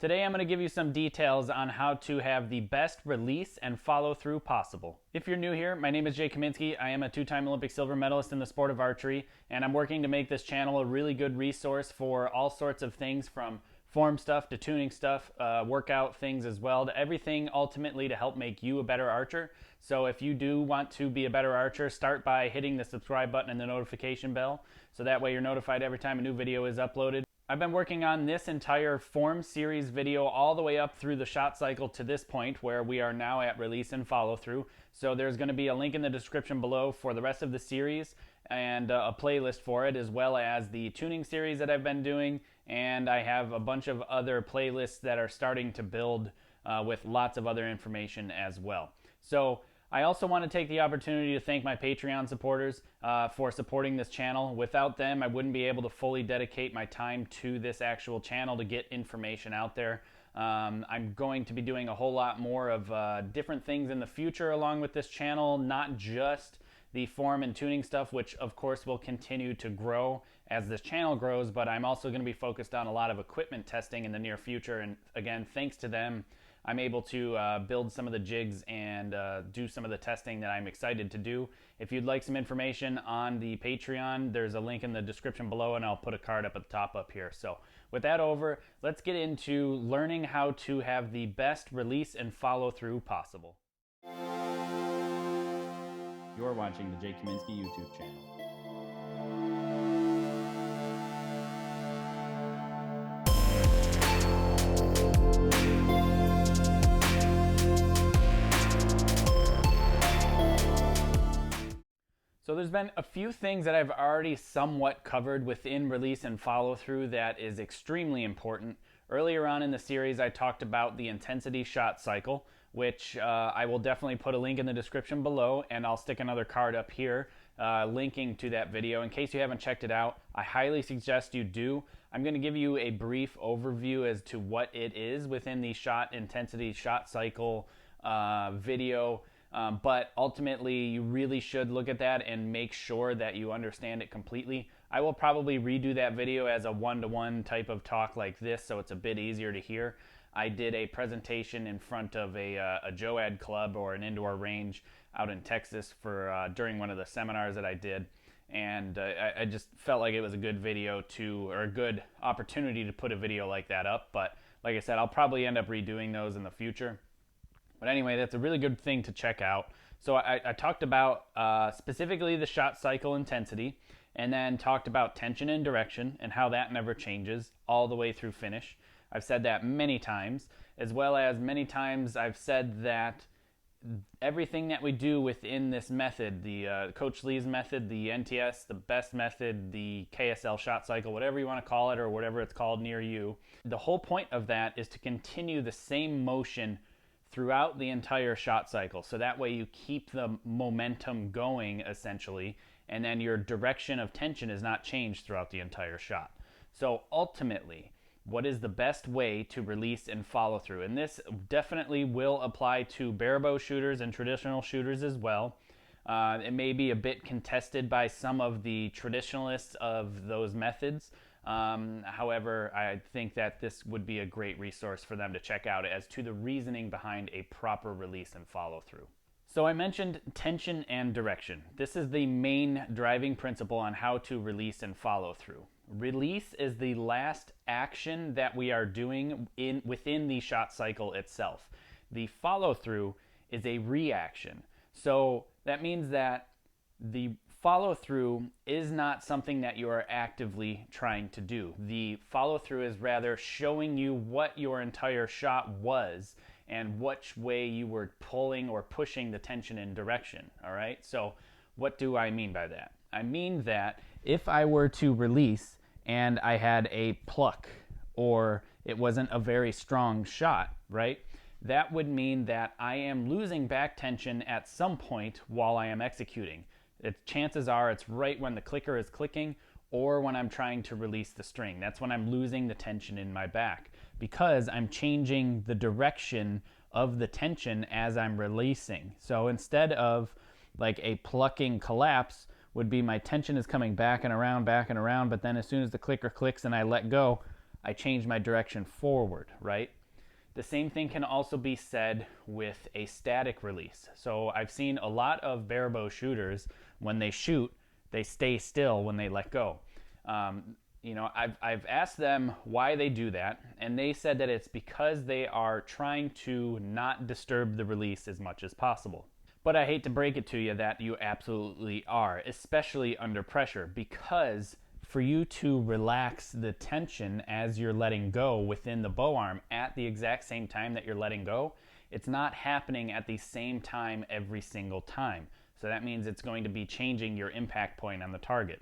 Today I'm going to give you some details on how to have the best release and follow through possible. If you're new here, my name is Jay Kaminsky. I am a two-time Olympic silver medalist in the sport of archery, and I'm working to make this channel a really good resource for all sorts of things from form stuff to tuning stuff, workout things as well, to everything ultimately to help make you a better archer. So if you do want to be a better archer, start by hitting the subscribe button and the notification bell, so that way you're notified every time a new video is uploaded. I've been working on this entire form series video all the way up through the shot cycle to this point where we are now at release and follow through. So there's going to be a link in the description below for the rest of the series and a playlist for it, as well as the tuning series that I've been doing, and I have a bunch of other playlists that are starting to build with lots of other information as well. So I also want to take the opportunity to thank my Patreon supporters for supporting this channel. Without them, I wouldn't be able to fully dedicate my time to this actual channel to get information out there. I'm going to be doing a whole lot more of different things in the future along with this channel, not just the form and tuning stuff, which of course will continue to grow as this channel grows, but I'm also going to be focused on a lot of equipment testing in the near future, and again, thanks to them, I'm able to build some of the jigs and do some of the testing that I'm excited to do. If you'd like some information on the Patreon, there's a link in the description below, and I'll put a card up at the top up here. So with that over, let's get into learning how to have the best release and follow through possible. You're watching the Jay Kaminsky YouTube channel. So there's been a few things that I've already somewhat covered within release and follow through that is extremely important. Earlier on in the series, I talked about the intensity shot cycle, which I will definitely put a link in the description below, and I'll stick another card up here linking to that video. In case you haven't checked it out, I highly suggest you do. I'm going to give you a brief overview as to what it is within the shot intensity shot cycle video. But ultimately, you really should look at that and make sure that you understand it completely. I will probably redo that video as a one-to-one type of talk like this, so it's a bit easier to hear. I did a presentation in front of a JOAD club or an indoor range out in Texas for during one of the seminars that I did, and I just felt like it was a good video or a good opportunity to put a video like that up. But like I said, I'll probably end up redoing those in the future. But anyway, that's a really good thing to check out. So I talked about specifically the shot cycle intensity, and then talked about tension and direction and how that never changes all the way through finish. I've said that many times, as well as many times I've said that everything that we do within this method, the Coach Lee's method, the NTS, the best method, the KSL shot cycle, whatever you want to call it or whatever it's called near you, the whole point of that is to continue the same motion throughout the entire shot cycle. So that way you keep the momentum going essentially, and then your direction of tension is not changed throughout the entire shot. So ultimately, what is the best way to release and follow through? And this definitely will apply to barebow shooters and traditional shooters as well. It may be a bit contested by some of the traditionalists of those methods. However, I think that this would be a great resource for them to check out as to the reasoning behind a proper release and follow through. So I mentioned tension and direction. This is the main driving principle on how to release and follow through. Release is the last action that we are doing within the shot cycle itself. The follow through is a reaction. So that means that the follow through is not something that you are actively trying to do. The follow through is rather showing you what your entire shot was and which way you were pulling or pushing the tension in direction. All right, so what do I mean by that? I mean that if I were to release and I had a pluck or it wasn't a very strong shot, right? That would mean that I am losing back tension at some point while I am executing. Chances are it's right when the clicker is clicking or when I'm trying to release the string. That's when I'm losing the tension in my back because I'm changing the direction of the tension as I'm releasing. So instead of like a plucking collapse would be my tension is coming back and around, but then as soon as the clicker clicks and I let go, I change my direction forward, right? The same thing can also be said with a static release. So I've seen a lot of barebow shooters, when they shoot, they stay still when they let go. I've asked them why they do that, and they said that it's because they are trying to not disturb the release as much as possible. But I hate to break it to you that you absolutely are, especially under pressure, because for you to relax the tension as you're letting go within the bow arm at the exact same time that you're letting go, it's not happening at the same time every single time. So that means it's going to be changing your impact point on the target.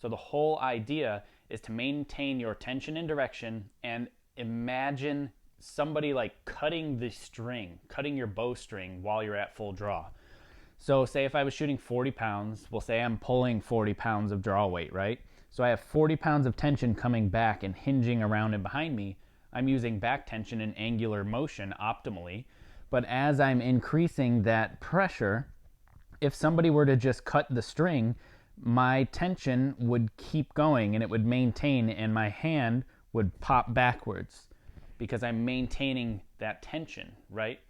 So the whole idea is to maintain your tension and direction, and imagine somebody like cutting the string, cutting your bowstring while you're at full draw. So say if I was shooting 40 pounds, we'll say I'm pulling 40 pounds of draw weight, right? So I have 40 pounds of tension coming back and hinging around and behind me. I'm using back tension and angular motion optimally. But as I'm increasing that pressure, if somebody were to just cut the string, my tension would keep going and it would maintain, and my hand would pop backwards because I'm maintaining that tension, right?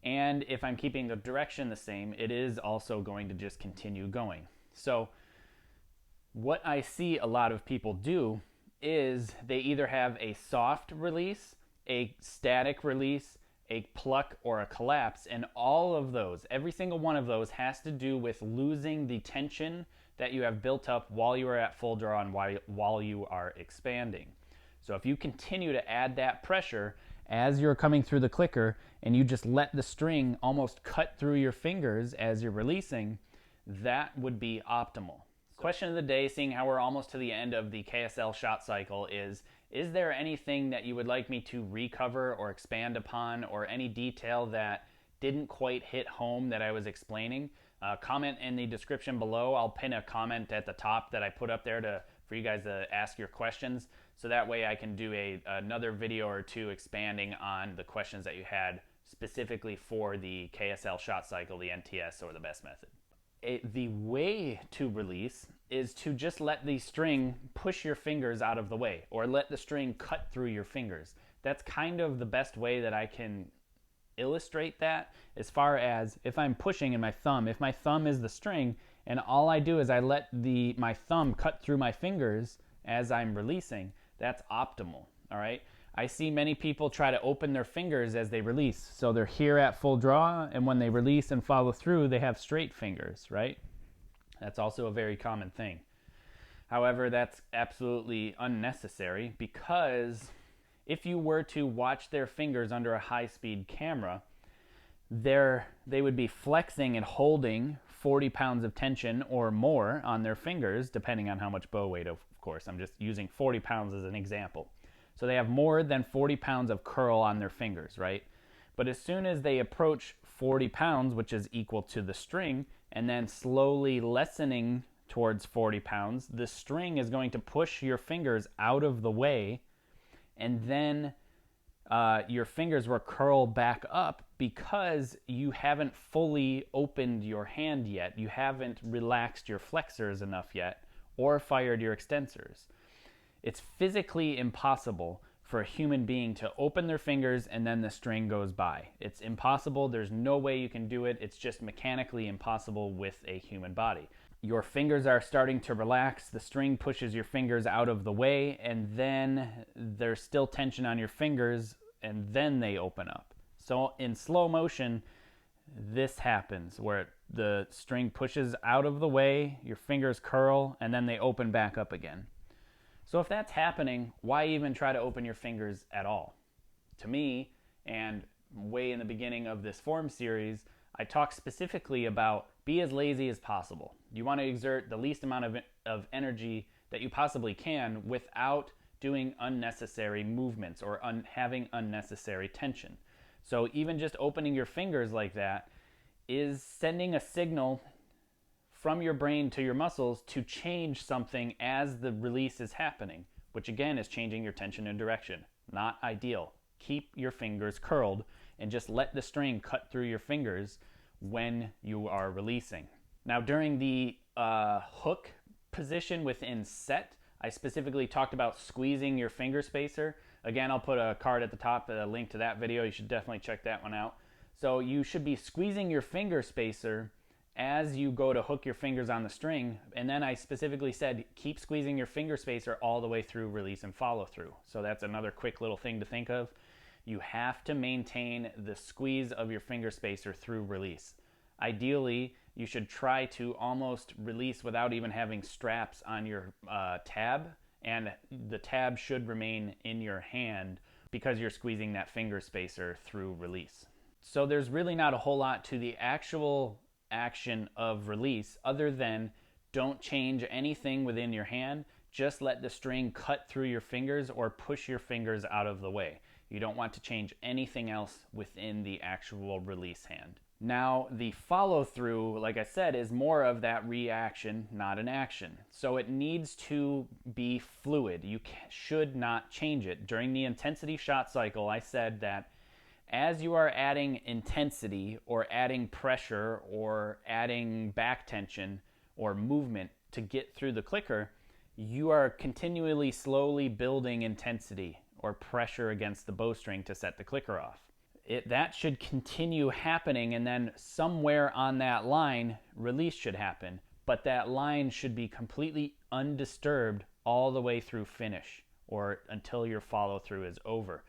And if I'm keeping the direction the same, it is also going to just continue going. So what I see a lot of people do is they either have a soft release, a static release, a pluck, or a collapse, and all of those, every single one of those has to do with losing the tension that you have built up while you are at full draw and while you are expanding. So if you continue to add that pressure as you're coming through the clicker and you just let the string almost cut through your fingers as you're releasing, that would be optimal. Question of the day, seeing how we're almost to the end of the KSL shot cycle, is there anything that you would like me to recover or expand upon, or any detail that didn't quite hit home that I was explaining? Comment in the description below. I'll pin a comment at the top that I put up there for you guys to ask your questions, so that way I can do another video or two expanding on the questions that you had specifically for the KSL shot cycle, the NTS, or the best method. The way to release is to just let the string push your fingers out of the way, or let the string cut through your fingers. That's kind of the best way that I can illustrate that, as far as if I'm pushing in my thumb, if my thumb is the string and all I do is I let my thumb cut through my fingers as I'm releasing, that's optimal. All right, I see many people try to open their fingers as they release. So they're here at full draw, and when they release and follow through, they have straight fingers, right? That's also a very common thing. However, that's absolutely unnecessary, because if you were to watch their fingers under a high-speed camera, they would be flexing and holding 40 pounds of tension or more on their fingers, depending on how much bow weight, of course. I'm just using 40 pounds as an example. So they have more than 40 pounds of curl on their fingers, right? But as soon as they approach 40 pounds, which is equal to the string, and then slowly lessening towards 40 pounds, the string is going to push your fingers out of the way, and then your fingers will curl back up because you haven't fully opened your hand yet. You haven't relaxed your flexors enough yet, or fired your extensors. It's physically impossible for a human being to open their fingers and then the string goes by. It's impossible. There's no way you can do it. It's just mechanically impossible with a human body. Your fingers are starting to relax, the string pushes your fingers out of the way, and then there's still tension on your fingers, and then they open up. So in slow motion, this happens where the string pushes out of the way, your fingers curl, and then they open back up again. So if that's happening, why even try to open your fingers at all? To me, and way in the beginning of this form series, I talk specifically about be as lazy as possible. You want to exert the least amount of energy that you possibly can without doing unnecessary movements or having unnecessary tension. So even just opening your fingers like that is sending a signal from your brain to your muscles to change something as the release is happening, which again is changing your tension and direction. Not ideal. Keep your fingers curled and just let the string cut through your fingers when you are releasing. Now during the hook position within set, I specifically talked about squeezing your finger spacer. Again, I'll put a card at the top, a link to that video. You should definitely check that one out. So you should be squeezing your finger spacer as you go to hook your fingers on the string. And then I specifically said, keep squeezing your finger spacer all the way through release and follow through. So that's another quick little thing to think of. You have to maintain the squeeze of your finger spacer through release. Ideally, you should try to almost release without even having straps on your tab, and the tab should remain in your hand because you're squeezing that finger spacer through release. So there's really not a whole lot to the actual action of release other than don't change anything within your hand. Just let the string cut through your fingers or push your fingers out of the way. You don't want to change anything else within the actual release hand. Now, the follow through, like I said, is more of that reaction, not an action. So it needs to be fluid. You should not change it. During the intensity shot cycle, I said that as you are adding intensity or adding pressure or adding back tension or movement to get through the clicker, you are continually slowly building intensity or pressure against the bowstring to set the clicker off. That should continue happening, and then somewhere on that line, release should happen. But that line should be completely undisturbed all the way through finish or until your follow through is over.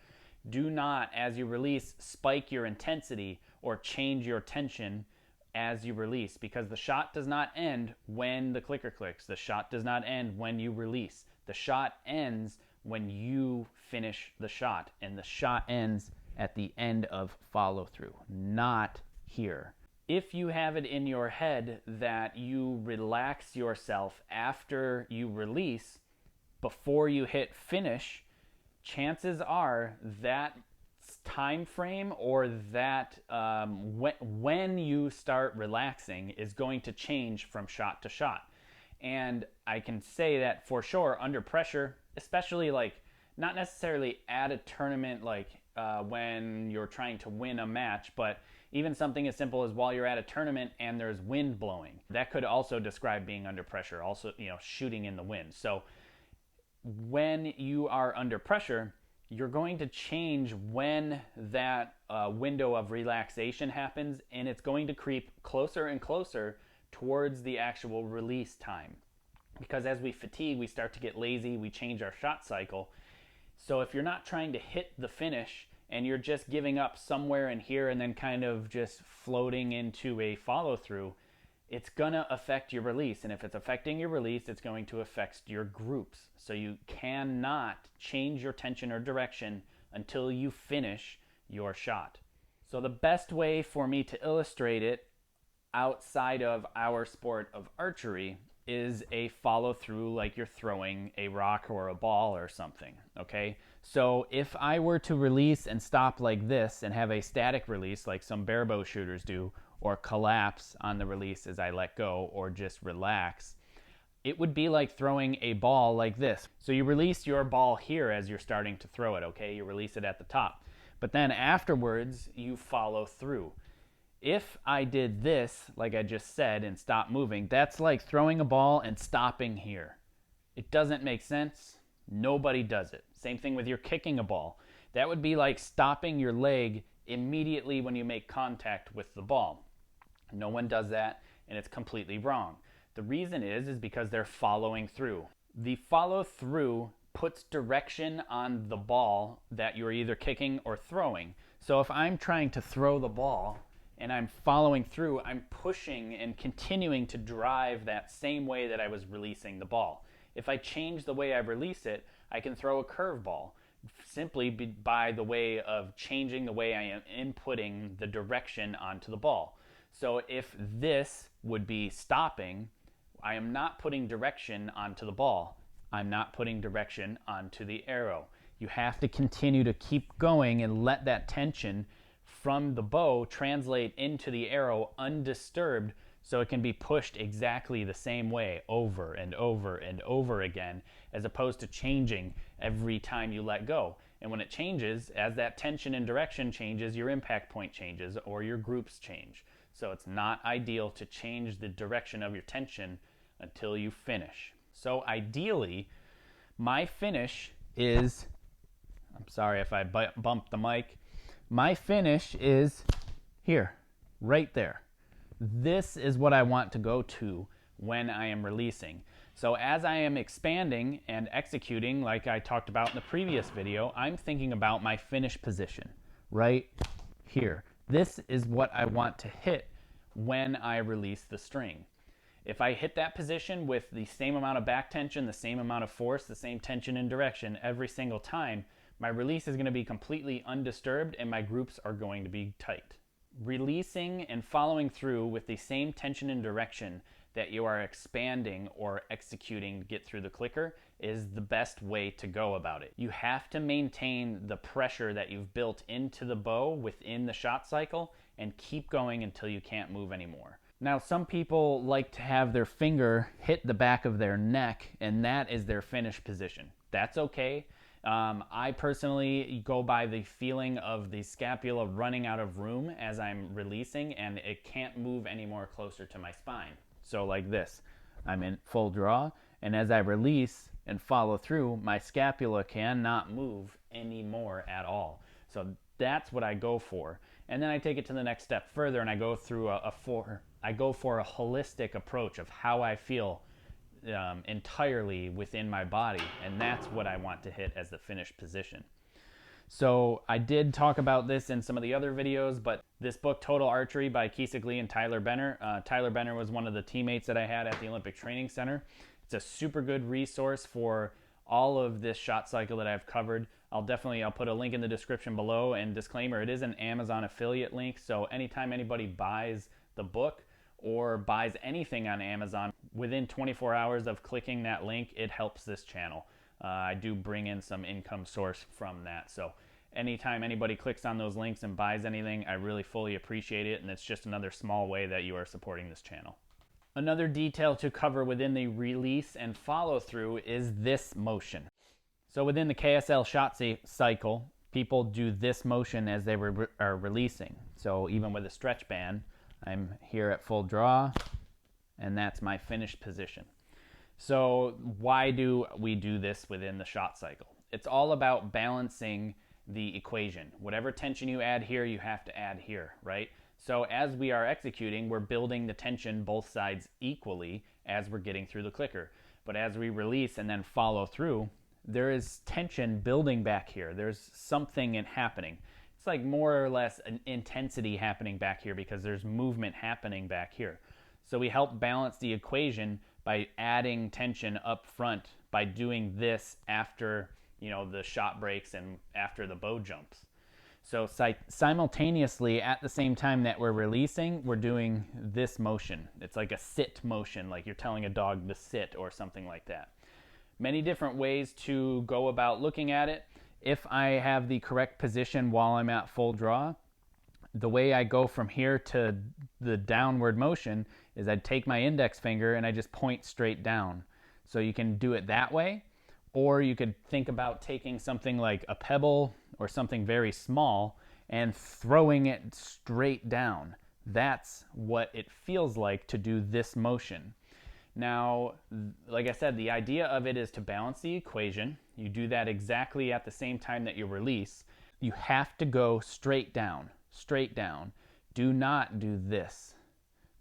Do not, as you release, spike your intensity or change your tension as you release, because the shot does not end when the clicker clicks. The shot does not end when you release. The shot ends when you finish the shot, and the shot ends at the end of follow through, not here. If you have it in your head that you relax yourself after you release before you hit finish, chances are that time frame or that when you start relaxing is going to change from shot to shot. And I can say that for sure under pressure, especially like not necessarily at a tournament like when you're trying to win a match, but even something as simple as while you're at a tournament and there's wind blowing. That could also describe being under pressure, also, shooting in the wind. So when you are under pressure, you're going to change when that window of relaxation happens, and it's going to creep closer and closer towards the actual release time. Because as we fatigue, we start to get lazy, we change our shot cycle. So if you're not trying to hit the finish and you're just giving up somewhere in here and then kind of just floating into a follow through, it's gonna affect your release. And if it's affecting your release, it's going to affect your groups. So you cannot change your tension or direction until you finish your shot. So the best way for me to illustrate it outside of our sport of archery is a follow through, like you're throwing a rock or a ball or something, okay? So if I were to release and stop like this and have a static release like some barebow shooters do, or collapse on the release as I let go, or just relax, it would be like throwing a ball like this. So you release your ball here as you're starting to throw it, okay? You release it at the top. But then afterwards, you follow through. If I did this, like I just said, and stop moving, that's like throwing a ball and stopping here. It doesn't make sense. Nobody does it. Same thing with your kicking a ball. That would be like stopping your leg immediately when you make contact with the ball. No one does that, and it's completely wrong. The reason is because they're following through. The follow through puts direction on the ball that you're either kicking or throwing. So if I'm trying to throw the ball and I'm following through, I'm pushing and continuing to drive that same way that I was releasing the ball. If I change the way I release it, I can throw a curveball simply by the way of changing the way I am inputting the direction onto the ball. So if this would be stopping, I am not putting direction onto the ball. I'm not putting direction onto the arrow. You have to continue to keep going and let that tension from the bow translate into the arrow undisturbed, so it can be pushed exactly the same way over and over and over again, as opposed to changing every time you let go. And when it changes, as that tension and direction changes, your impact point changes or your groups change. So it's not ideal to change the direction of your tension until you finish. So ideally, my finish is, I'm sorry if I bumped the mic, my finish is here, right there. This is what I want to go to when I am releasing. So as I am expanding and executing, like I talked about in the previous video, I'm thinking about my finish position right here. This is what I want to hit when I release the string. If I hit that position with the same amount of back tension, the same amount of force, the same tension and direction every single time, my release is going to be completely undisturbed and my groups are going to be tight. Releasing and following through with the same tension and direction that you are expanding or executing to get through the clicker is the best way to go about it. You have to maintain the pressure that you've built into the bow within the shot cycle and keep going until you can't move anymore. Now, some people like to have their finger hit the back of their neck, and that is their finish position. That's okay. I personally go by the feeling of the scapula running out of room as I'm releasing, and it can't move any more closer to my spine. So like this, I'm in full draw, and as I release and follow through, my scapula cannot move anymore at all. So that's what I go for. And then I take it to the next step further, and I go through I go for a holistic approach of how I feel entirely within my body, and that's what I want to hit as the finished position. So I did talk about this in some of the other videos, but this book, Total Archery by Keesik Lee and Tyler Benner. Tyler Benner was one of the teammates that I had at the Olympic Training Center. It's a super good resource for all of this shot cycle that I've covered. I'll put a link in the description below, and disclaimer, it is an Amazon affiliate link, so anytime anybody buys the book or buys anything on Amazon, within 24 hours of clicking that link, it helps this channel. I do bring in some income source from that. So anytime anybody clicks on those links and buys anything, I really fully appreciate it, and it's just another small way that you are supporting this channel. Another detail to cover within the release and follow through is this motion. So within the KSL shot cycle, people do this motion as they are releasing. So even with a stretch band, I'm here at full draw, and that's my finished position. So why do we do this within the shot cycle? It's all about balancing the equation. Whatever tension you add here, you have to add here, right? So as we are executing, we're building the tension both sides equally as we're getting through the clicker. But as we release and then follow through, there is tension building back here. There's something happening. It's like more or less an intensity happening back here because there's movement happening back here. So we help balance the equation by adding tension up front by doing this after, the shot breaks and after the bow jumps. So simultaneously, at the same time that we're releasing, we're doing this motion. It's like a sit motion, like you're telling a dog to sit or something like that. Many different ways to go about looking at it. If I have the correct position while I'm at full draw, the way I go from here to the downward motion is I'd take my index finger and I just point straight down. So you can do it that way, or you could think about taking something like a pebble or something very small and throwing it straight down. That's what it feels like to do this motion. Now, like I said, the idea of it is to balance the equation. You do that exactly at the same time that you release. You have to go straight down, straight down. Do not do this.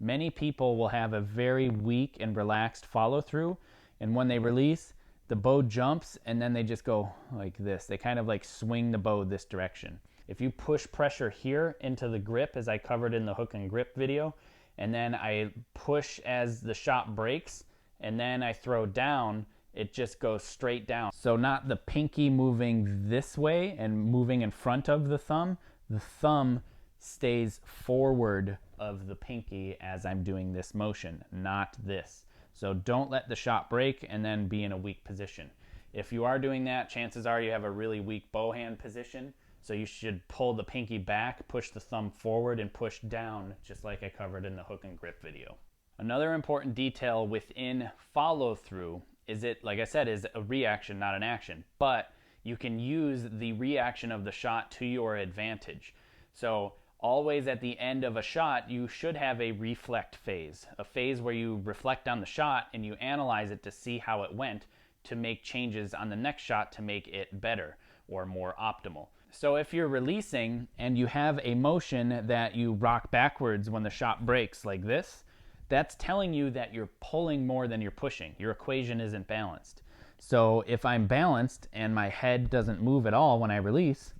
Many people will have a very weak and relaxed follow through, and when they release, the bow jumps and then they just go like this. They kind of like swing the bow this direction. If you push pressure here into the grip, as I covered in the hook and grip video, and then I push as the shot breaks, and then I throw down, it just goes straight down. So not the pinky moving this way and moving in front of the thumb stays forward of the pinky as I'm doing this motion, not this. So don't let the shot break and then be in a weak position. If you are doing that, chances are you have a really weak bow hand position. So you should pull the pinky back, push the thumb forward, and push down, just like I covered in the hook and grip video. Another important detail within follow through is like I said, is a reaction, not an action. But you can use the reaction of the shot to your advantage. So always at the end of a shot, you should have a reflect phase, a phase where you reflect on the shot and you analyze it to see how it went to make changes on the next shot to make it better or more optimal. So if you're releasing and you have a motion that you rock backwards when the shot breaks like this, that's telling you that you're pulling more than you're pushing. Your equation isn't balanced. So if I'm balanced and my head doesn't move at all when I release,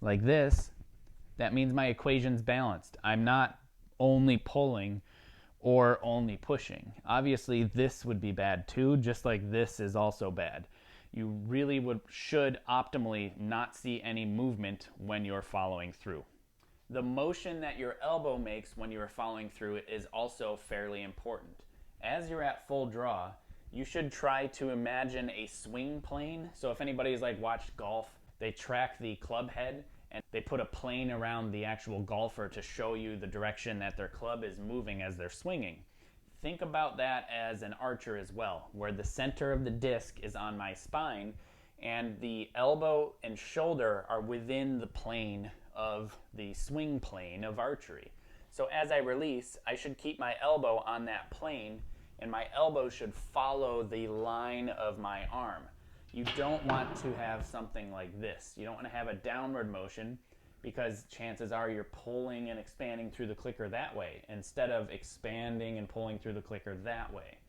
like this, that means my equation's balanced. I'm not only pulling or only pushing. Obviously, this would be bad too, just like this is also bad. You really should optimally not see any movement when you're following through. The motion that your elbow makes when you're following through is also fairly important. As you're at full draw, you should try to imagine a swing plane. So if anybody's like watched golf, they track the club head and they put a plane around the actual golfer to show you the direction that their club is moving as they're swinging. Think about that as an archer as well, where the center of the disc is on my spine and the elbow and shoulder are within the plane of the swing plane of archery. So as I release, I should keep my elbow on that plane and my elbow should follow the line of my arm. You don't want to have something like this. You don't want to have a downward motion because chances are you're pulling and expanding through the clicker that way instead of expanding and pulling through the clicker that way.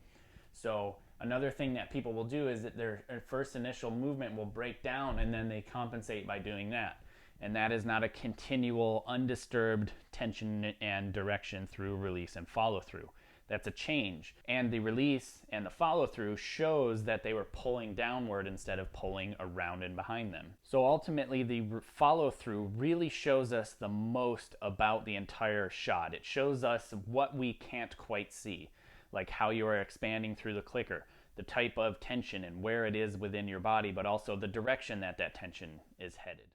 So another thing that people will do is that their first initial movement will break down and then they compensate by doing that. And that is not a continual undisturbed tension and direction through release and follow through. That's a change. And the release and the follow through shows that they were pulling downward instead of pulling around and behind them. So ultimately the follow through really shows us the most about the entire shot. It shows us what we can't quite see, like how you are expanding through the clicker, the type of tension and where it is within your body, but also the direction that that tension is headed.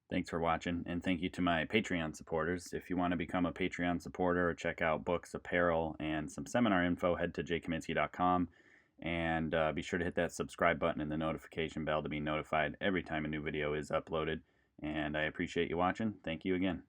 Thanks for watching, and thank you to my Patreon supporters. If you want to become a Patreon supporter or check out books, apparel, and some seminar info, head to jkaminsky.com and be sure to hit that subscribe button and the notification bell to be notified every time a new video is uploaded. And I appreciate you watching. Thank you again.